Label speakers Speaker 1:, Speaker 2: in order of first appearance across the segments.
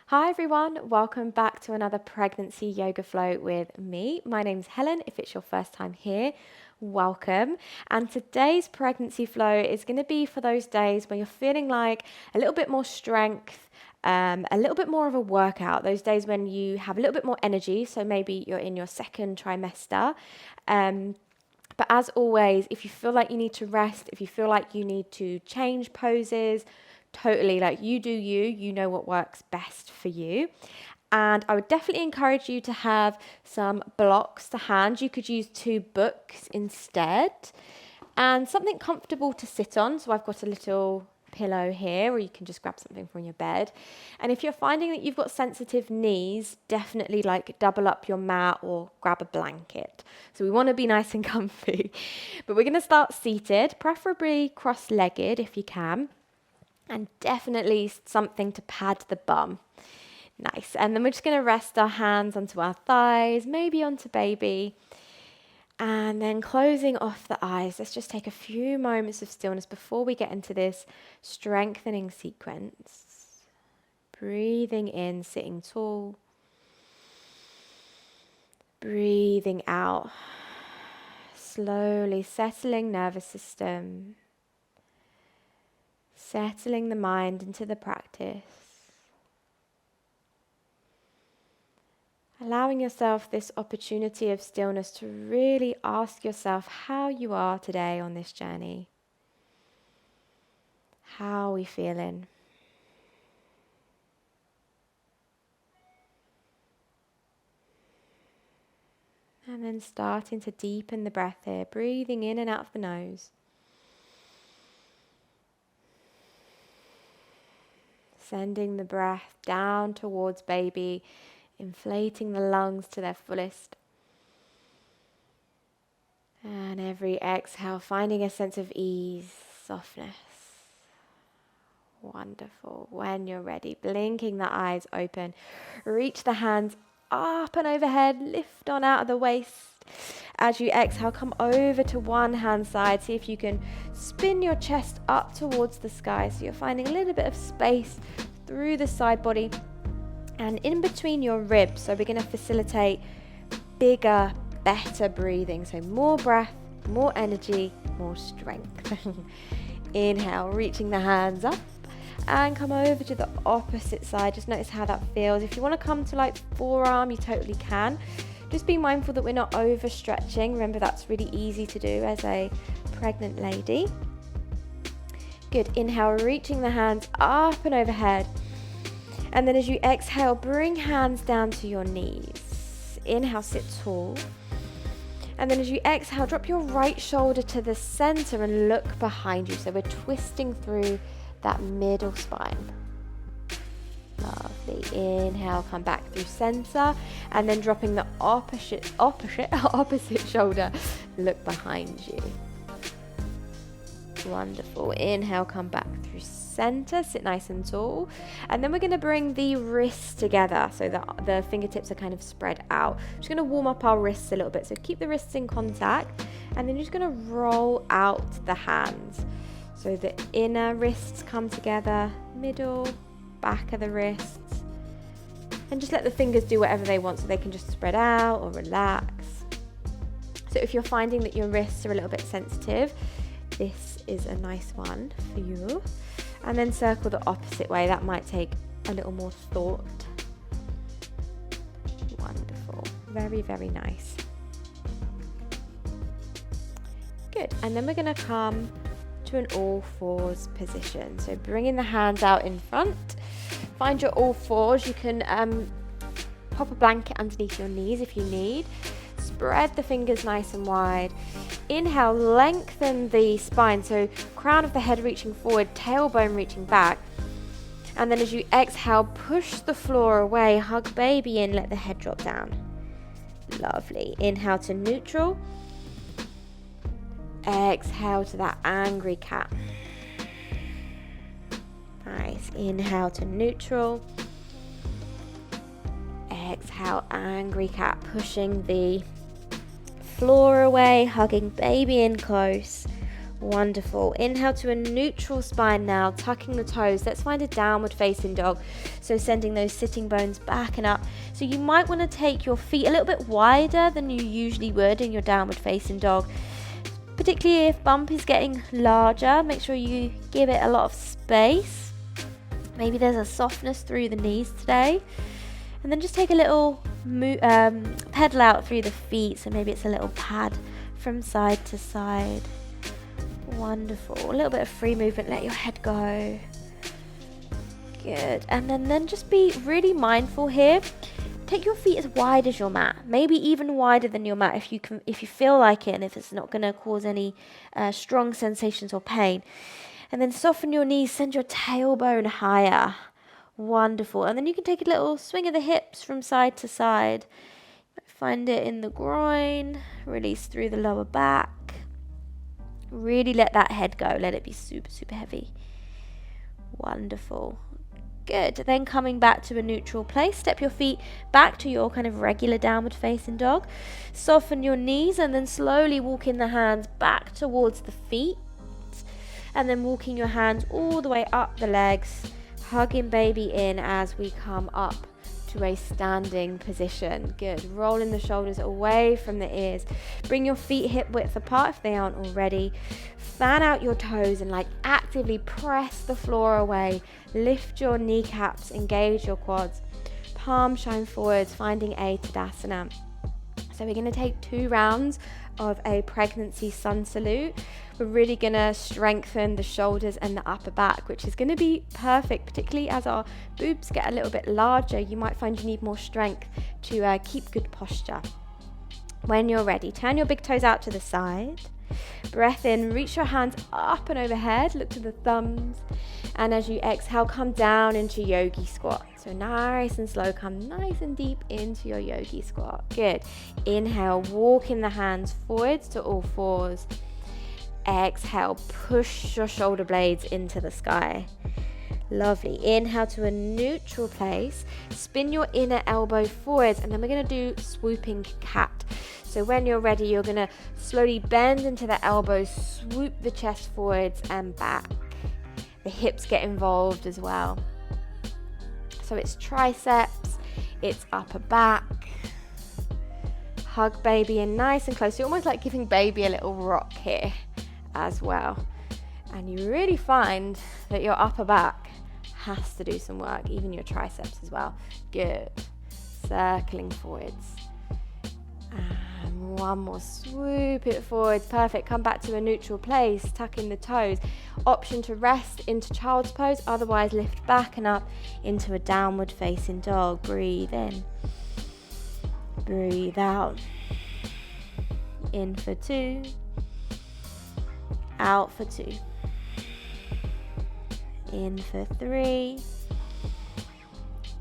Speaker 1: Hi everyone, welcome back to another pregnancy yoga flow with me. My name's Helen. If it's your first time here, welcome. And today's pregnancy flow is going to be for those days where you're feeling like a little bit more strength, a little bit more of a workout, those days when you have a little bit more energy. So maybe you're in your second trimester. But as always, if you feel like you need to rest, if you feel like you need to change poses, totally, like you do you know what works best for you. And I would definitely encourage you to have some blocks to hand. You could use 2 books instead and something comfortable to sit on. So I've got a little pillow here, or you can just grab something from your bed. And if you're finding that you've got sensitive knees, definitely like double up your mat or grab a blanket. So we want to be nice and comfy. But we're going to start seated, preferably cross-legged if you can. And definitely something to pad the bum. Nice. And then we're just going to rest our hands onto our thighs, maybe onto baby. And then closing off the eyes. Let's just take a few moments of stillness before we get into this strengthening sequence. Breathing in, sitting tall. Breathing out. Slowly settling nervous system. Settling the mind into the practice. Allowing yourself this opportunity of stillness to really ask yourself how you are today on this journey. How are we feeling? And then starting to deepen the breath here, breathing in and out of the nose. Sending the breath down towards baby, inflating the lungs to their fullest. And every exhale, finding a sense of ease, softness. Wonderful. When you're ready, blinking the eyes open. Reach the hands up and overhead, lift on out of the waist. As you exhale, come over to one hand side. See if you can spin your chest up towards the sky. So you're finding a little bit of space through the side body and in between your ribs. So we're going to facilitate bigger, better breathing. So more breath, more energy, more strength. Inhale, reaching the hands up. And come over to the opposite side. Just notice how that feels. If you want to come to like forearm, you totally can. Just be mindful that we're not overstretching. Remember, that's really easy to do as a pregnant lady. Good. Inhale, reaching the hands up and overhead. And then as you exhale, bring hands down to your knees. Inhale, sit tall. And then as you exhale, drop your right shoulder to the center and look behind you. So we're twisting through that middle spine. Lovely. Inhale, come back through center, and then dropping the opposite shoulder, look behind you. Wonderful. Inhale, come back through center, sit nice and tall, and then we're going to bring the wrists together so that the fingertips are kind of spread out. Just going to warm up our wrists a little bit, so keep the wrists in contact, and then you're just going to roll out the hands. So the inner wrists come together, middle, back of the wrists. And just let the fingers do whatever they want, so they can just spread out or relax. So if you're finding that your wrists are a little bit sensitive, this is a nice one for you. And then circle the opposite way. That might take a little more thought. Wonderful. Very, very nice. Good. And then we're going to come to an all fours position. So bringing the hands out in front. Find your all fours. You can pop a blanket underneath your knees if you need. Spread the fingers nice and wide. Inhale, lengthen the spine. So crown of the head reaching forward, tailbone reaching back. And then as you exhale, push the floor away, hug baby in, let the head drop down. Lovely. Inhale to neutral. Exhale to that angry cat. Nice. Inhale to neutral. Exhale, angry cat, pushing the floor away, hugging baby in close. Wonderful. Inhale to a neutral spine now, tucking the toes. Let's find a downward facing dog. So sending those sitting bones back and up. So you might want to take your feet a little bit wider than you usually would in your downward facing dog. Particularly if bump is getting larger, make sure you give it a lot of space. Maybe there's a softness through the knees today. And then just take a little pedal out through the feet. So maybe it's a little pad from side to side. Wonderful. A little bit of free movement. Let your head go. Good. And then just be really mindful here. Take your feet as wide as your mat. Maybe even wider than your mat if you feel like it, and if it's not going to cause any strong sensations or pain. And then soften your knees. Send your tailbone higher. Wonderful. And then you can take a little swing of the hips from side to side. Find it in the groin. Release through the lower back. Really let that head go. Let it be super, super heavy. Wonderful. Good. Then coming back to a neutral place. Step your feet back to your kind of regular downward facing dog. Soften your knees and then slowly walking the hands back towards the feet. And then walking your hands all the way up the legs. Hugging baby in as we come up to a standing position. Good. Rolling the shoulders away from the ears. Bring your feet hip width apart if they aren't already. Fan out your toes and actively press the floor away. Lift your kneecaps, engage your quads. Palms shine forwards, finding a Tadasana. So we're going to take 2 rounds of a pregnancy sun salute. We're really going to strengthen the shoulders and the upper back, which is going to be perfect, particularly as our boobs get a little bit larger. You might find you need more strength to keep good posture. When you're ready, turn your big toes out to the side. Breath in, reach your hands up and overhead, look to the thumbs. And as you exhale, come down into yogi squat. So nice and slow, come nice and deep into your yogi squat. Good. Inhale, walking the hands forwards to all fours. Exhale, push your shoulder blades into the sky. Lovely. Inhale to a neutral place. Spin your inner elbow forwards, and then we're going to do swooping cat. So when you're ready, you're going to slowly bend into the elbows, swoop the chest forwards and back. The hips get involved as well. So it's triceps, it's upper back. Hug baby in nice and close. You're almost like giving baby a little rock here as well. And you really find that your upper back has to do some work, even your triceps as well. Good. Circling forwards. And one more, swoop it forwards. Perfect. Come back to a neutral place, tuck in the toes. Option to rest into child's pose, otherwise lift back and up into a downward facing dog. Breathe in. Breathe out. In for 2. Out for 2. In for 3.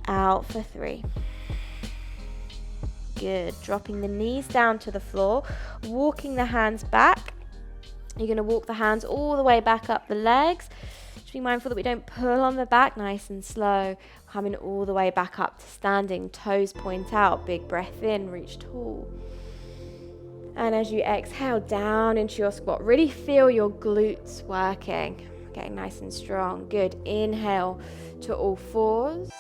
Speaker 1: Out for 3. Good. Dropping the knees down to the floor, walking the hands back. You're going to walk the hands all the way back up the legs. Just be mindful that we don't pull on the back. Nice and slow. Coming all the way back up to standing. Toes point out. Big breath in. Reach tall. And as you exhale down into your squat, really feel your glutes working. Getting nice and strong. Good. Inhale to all fours.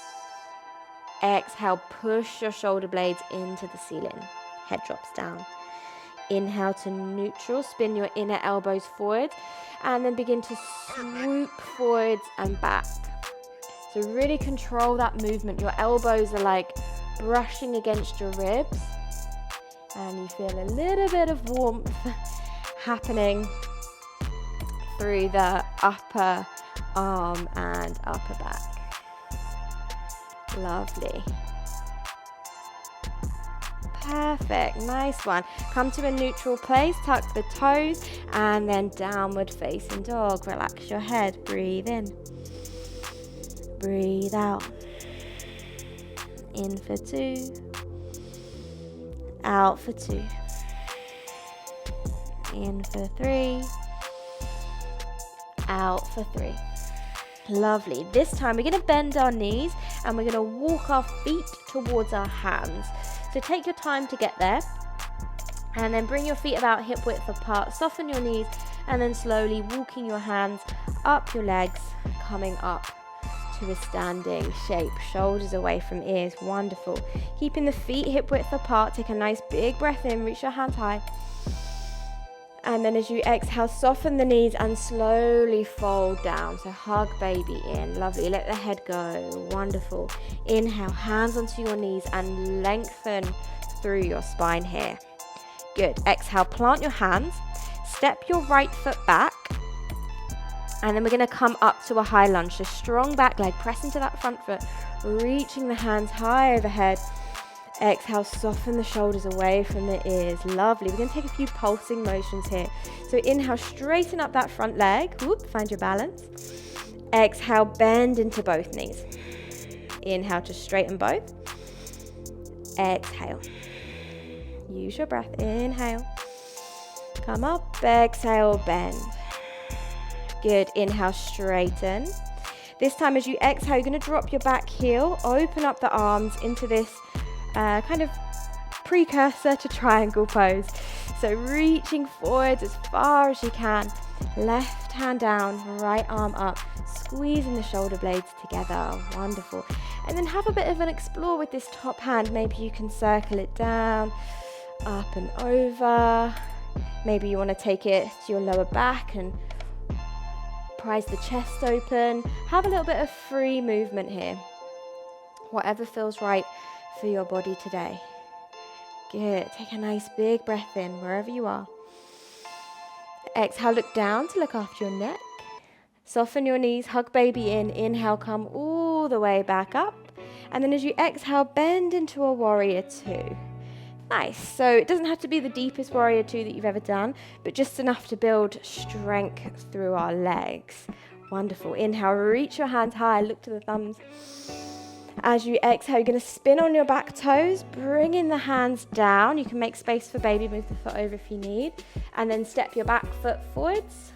Speaker 1: Exhale, push your shoulder blades into the ceiling. Head drops down. Inhale to neutral. Spin your inner elbows forward. And then begin to swoop forwards and back. So really control that movement. Your elbows are like brushing against your ribs. And you feel a little bit of warmth happening through the upper arm and upper back. Lovely. Perfect. Nice one. Come to a neutral place, tuck the toes, and then downward facing dog. Relax your head. Breathe in. Breathe out. In for 2. Out for 2. In for 3. Out for 3. Lovely. This time we're going to bend our knees and we're going to walk our feet towards our hands. So take your time to get there and then bring your feet about hip width apart. Soften your knees And then slowly walking your hands up your legs, coming up to a standing shape. Shoulders away from ears. Wonderful. Keeping the feet hip width apart. Take a nice big breath in. Reach your hands high. And then as you exhale, soften the knees and slowly fold down. So hug baby in. Lovely. Let the head go. Wonderful. Inhale, hands onto your knees and lengthen through your spine here. Good. Exhale, plant your hands. Step your right foot back. And then we're going to come up to a high lunge. So strong back leg. Press into that front foot. Reaching the hands high overhead. Exhale, soften the shoulders away from the ears. Lovely. We're going to take a few pulsing motions here. So inhale, straighten up that front leg. Whoop, find your balance. Exhale, bend into both knees. Inhale to straighten both. Exhale. Use your breath. Inhale. Come up. Exhale, bend. Good. Inhale, straighten. This time as you exhale, you're going to drop your back heel. Open up the arms into this kind of precursor to triangle pose. So reaching forwards as far as you can. Left hand down, right arm up. Squeezing the shoulder blades together. Wonderful. And then have a bit of an explore with this top hand. Maybe you can circle it down, up and over. Maybe you want to take it to your lower back and prise the chest open. Have a little bit of free movement here. Whatever feels right for your body today. Good. Take a nice big breath in wherever you are. Exhale, look down to look after your neck. Soften your knees, hug baby in. Inhale, come all the way back up. And then as you exhale, bend into a warrior two. Nice. So it doesn't have to be the deepest warrior two that you've ever done, but just enough to build strength through our legs. Wonderful. Inhale, reach your hands high, look to the thumbs. As you exhale, you're going to spin on your back toes, bringing the hands down. You can make space for baby, move the foot over if you need, and then step your back foot forwards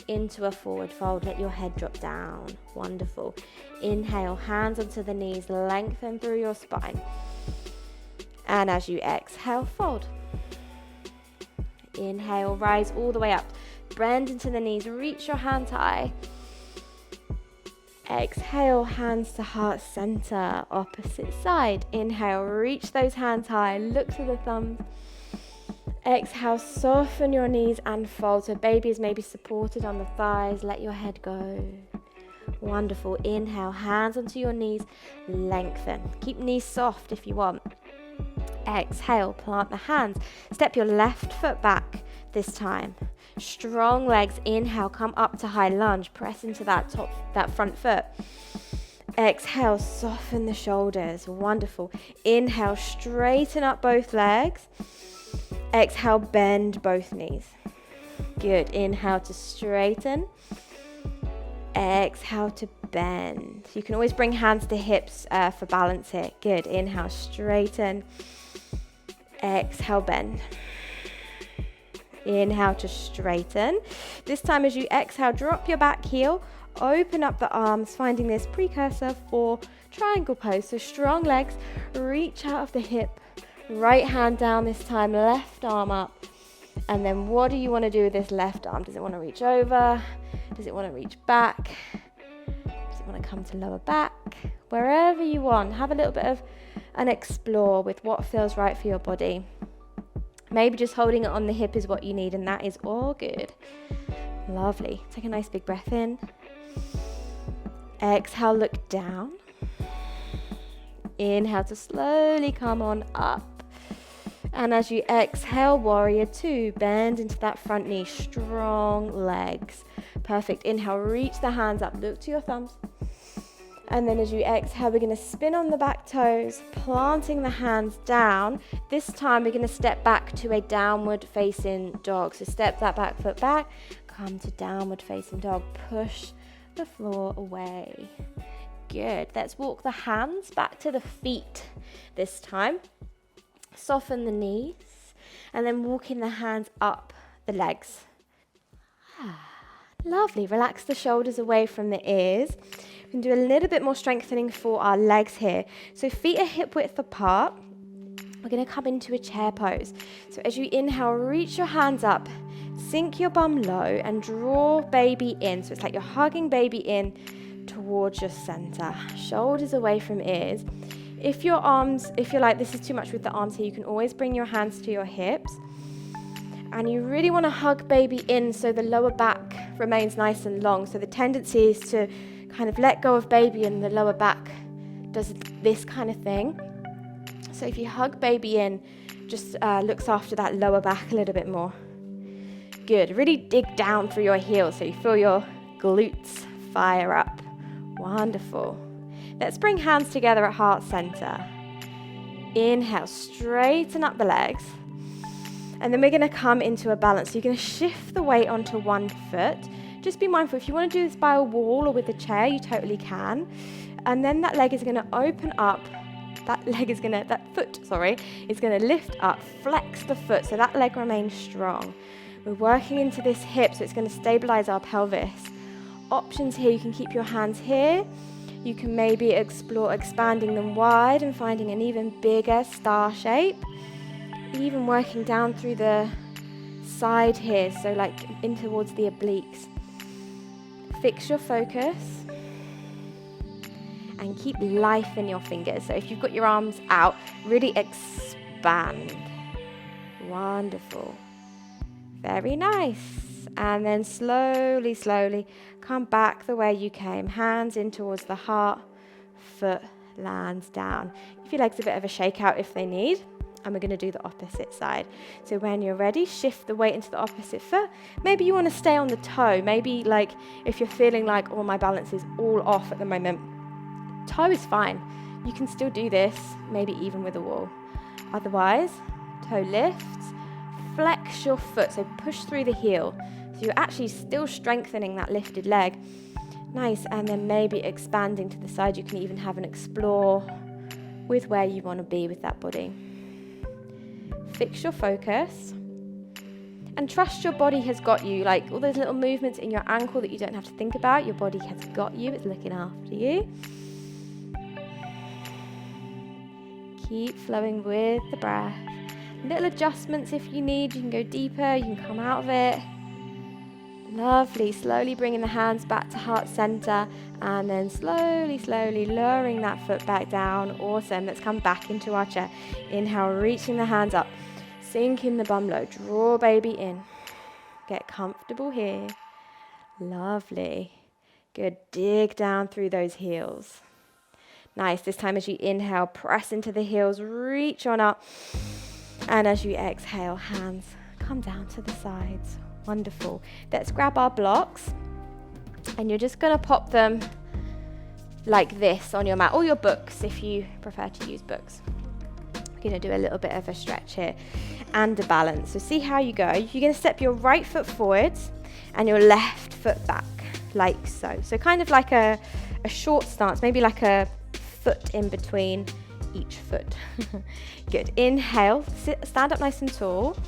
Speaker 1: into a forward fold. Let your head drop down. Wonderful. Inhale, hands onto the knees, lengthen through your spine. And as you exhale, fold. Inhale, rise all the way up. Bend into the knees, reach your hands high. Exhale, hands to heart center, opposite side. Inhale, reach those hands high, look to the thumbs. Exhale, soften your knees and fold. So baby is maybe supported on the thighs. Let your head go. Wonderful. Inhale, hands onto your knees, lengthen. Keep knees soft if you want. Exhale, plant the hands. Step your left foot back this time. Strong legs. Inhale, come up to high lunge. Press into that front foot. Exhale, soften the shoulders. Wonderful. Inhale, straighten up both legs. Exhale, bend both knees. Good. Inhale to straighten. Exhale to bend. You can always bring hands to hips for balance here. Good. Inhale, straighten. Exhale, bend. Inhale to straighten. This time as you exhale, drop your back heel, open up the arms, finding this precursor for triangle pose. So strong legs, reach out of the hip, right hand down this time, left arm up. And then what do you want to do with this left arm? Does it want to reach over? Does it want to reach back? Does it want to come to lower back? Wherever you want, have a little bit of an explore with what feels right for your body. Maybe just holding it on the hip is what you need, and that is all good. Lovely. Take a nice big breath in. Exhale, look down. Inhale to slowly come on up. And as you exhale, warrior two, bend into that front knee, strong legs. Perfect. Inhale, reach the hands up, look to your thumbs. And then as you exhale, we're going to spin on the back toes, planting the hands down. This time we're going to step back to a downward facing dog. So step that back foot back, come to downward facing dog, push the floor away. Good. Let's walk the hands back to the feet this time. Soften the knees and then walking the hands up the legs. Lovely. Relax the shoulders away from the ears. We can do a little bit more strengthening for our legs here. So feet are hip width apart. We're going to come into a chair pose. So as you inhale, reach your hands up, sink your bum low and draw baby in. So it's like you're hugging baby in towards your center. Shoulders away from ears. If you're like this is too much with the arms here, you can always bring your hands to your hips. And you really want to hug baby in so the lower back remains nice and long. So the tendency is to kind of let go of baby and the lower back does this kind of thing. So if you hug baby in, just looks after that lower back a little bit more. Good. Really dig down through your heels so you feel your glutes fire up. Wonderful. Let's bring hands together at heart center. Inhale, straighten up the legs. And then we're going to come into a balance. So you're going to shift the weight onto one foot. Just be mindful, if you want to do this by a wall or with a chair, you totally can. And then that leg is going to open up. That foot is going to lift up, flex the foot so that leg remains strong. We're working into this hip, so it's going to stabilize our pelvis. Options here, you can keep your hands here. You can maybe explore expanding them wide and finding an even bigger star shape. Even working down through the side here, so like in towards the obliques. Fix your focus and keep life in your fingers. So if you've got your arms out, really expand. Wonderful. Very nice. And then slowly, slowly come back the way you came. Hands in towards the heart, foot lands down. Give your legs a bit of a shake out if they need. And we're going to do the opposite side. So when you're ready, shift the weight into the opposite foot. Maybe you want to stay on the toe. Maybe like if you're feeling like, oh, my balance is all off at the moment, toe is fine. You can still do this, maybe even with a wall. Otherwise, toe lifts, flex your foot, so push through the heel. So you're actually still strengthening that lifted leg. Nice, and then maybe expanding to the side. You can even have an explore with where you want to be with that body. Fix your focus and trust your body has got you. Like all those little movements in your ankle that you don't have to think about, your body has got you. It's looking after you. Keep flowing with the breath. Little adjustments if you need. You can go deeper, you can come out of it. Lovely. Slowly bringing the hands back to heart center and then slowly, slowly lowering that foot back down. Awesome. Let's come back into our chair. Inhale, reaching the hands up. Sink in the bum low. Draw baby in. Get comfortable here. Lovely. Good. Dig down through those heels. Nice. This time as you inhale, press into the heels. Reach on up. And as you exhale, hands come down to the sides. Wonderful. Let's grab our blocks. And you're just going to pop them like this on your mat. Or your books if you prefer to use books. Going to do a little bit of a stretch here and a balance. So see how you go. You're going to step your right foot forwards and your left foot back like so. So kind of like a short stance, maybe like a foot in between each foot. Good. Inhale, stand up nice and tall.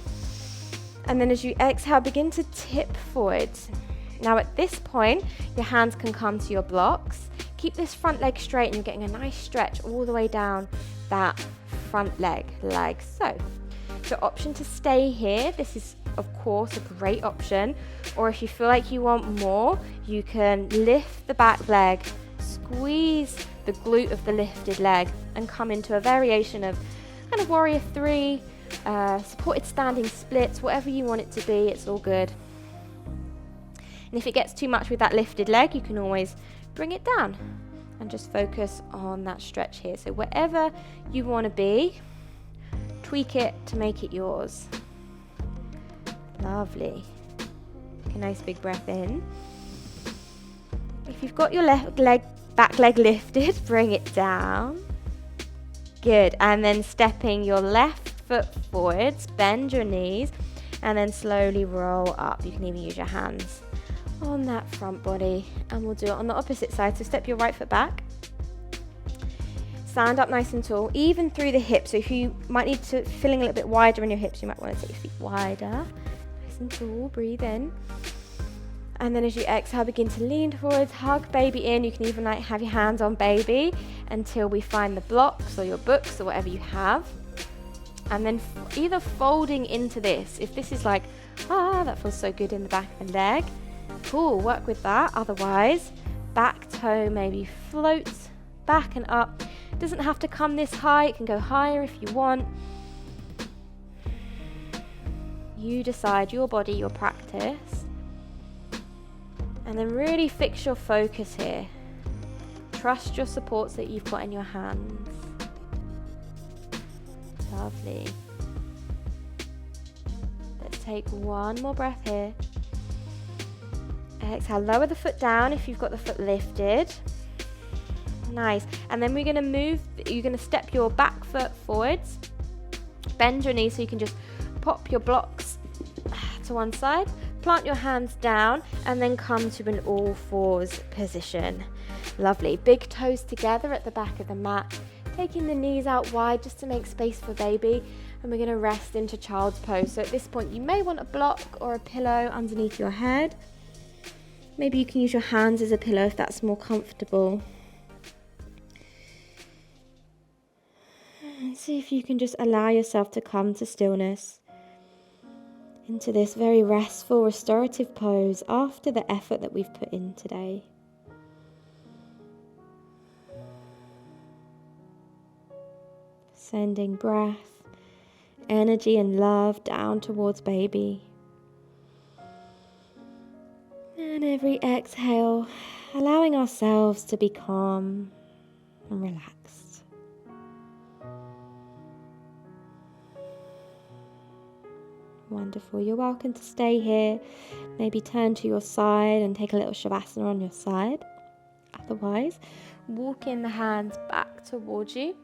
Speaker 1: And then as you exhale, begin to tip forwards. Now at this point, your hands can come to your blocks. Keep this front leg straight and you're getting a nice stretch all the way down that front leg, like so. So option to stay here. This is of course a great option. Or if you feel like you want more, you can lift the back leg, squeeze the glute of the lifted leg and come into a variation of kind of warrior 3, supported standing splits, whatever you want it to be, it's all good. And if it gets too much with that lifted leg, you can always bring it down and just focus on that stretch here. So wherever you want to be, tweak it to make it yours. Lovely. Take a nice big breath in. If you've got your back leg lifted, bring it down. Good. And then stepping your left foot forwards, bend your knees, and then slowly roll up. You can even use your hands on that front body, and we'll do it on the opposite side. So step your right foot back, stand up nice and tall, even through the hips. So if you might need to feeling a little bit wider in your hips, you might want to take your feet wider, nice and tall. Breathe in, and then as you exhale, begin to lean forwards, hug baby in. You can even like have your hands on baby until we find the blocks or your books or whatever you have, and then either folding into this. If this is like That feels so good in the back of the leg. Cool, work with that. Otherwise, back toe maybe floats back and up. Doesn't have to come this high, it can go higher if you want. You decide, your body, your practice. And then really fix your focus here. Trust your supports that you've got in your hands. Lovely. Let's take one more breath here. Exhale, lower the foot down if you've got the foot lifted. Nice. And then we're going to move, you're going to step your back foot forwards. Bend your knees so you can just pop your blocks to one side. Plant your hands down and then come to an all fours position. Lovely. Big toes together at the back of the mat. Taking the knees out wide just to make space for baby. And we're going to rest into child's pose. So at this point you may want a block or a pillow underneath your head. Maybe you can use your hands as a pillow if that's more comfortable. And see if you can just allow yourself to come to stillness. Into this very restful, restorative pose after the effort that we've put in today. Sending breath, energy and love down towards baby. And every exhale, allowing ourselves to be calm and relaxed. Wonderful. You're welcome to stay here. Maybe turn to your side and take a little shavasana on your side. Otherwise, walk in the hands back towards you.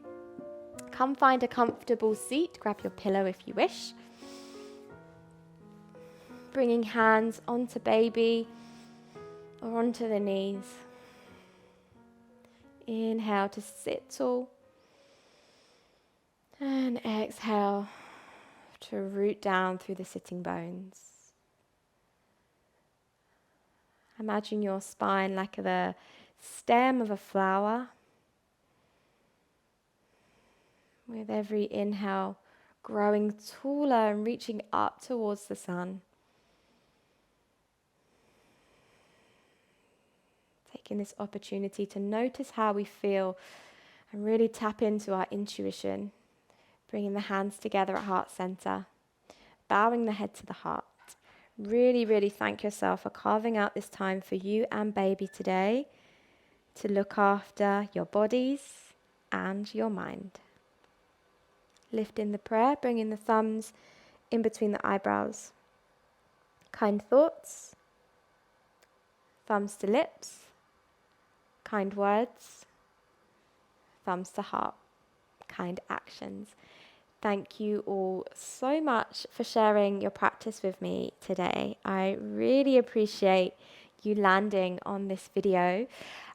Speaker 1: Come find a comfortable seat. Grab your pillow if you wish. Bringing hands onto baby or onto the knees. Inhale to sit tall. And exhale to root down through the sitting bones. Imagine your spine like the stem of a flower. With every inhale, growing taller and reaching up towards the sun. Taking this opportunity to notice how we feel and really tap into our intuition. Bringing the hands together at heart center. Bowing the head to the heart. Really, really thank yourself for carving out this time for you and baby today to look after your bodies and your mind. Lift in the prayer, bringing the thumbs in between the eyebrows. Kind thoughts, thumbs to lips, kind words, thumbs to heart, kind actions. Thank you all so much for sharing your practice with me today. I really appreciate you landing on this video.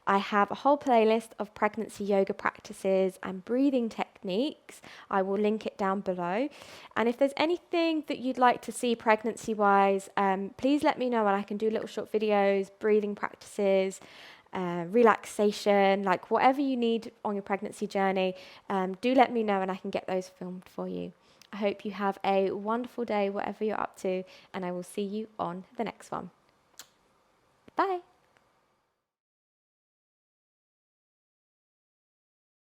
Speaker 1: I have a whole playlist of pregnancy yoga practices and breathing techniques. I will link it down below. And if there's anything that you'd like to see pregnancy-wise, please let me know and I can do little short videos, breathing practices, relaxation, like whatever you need on your pregnancy journey, do let me know and I can get those filmed for you. I hope you have a wonderful day, whatever you're up to, and I will see you on the next one. Bye.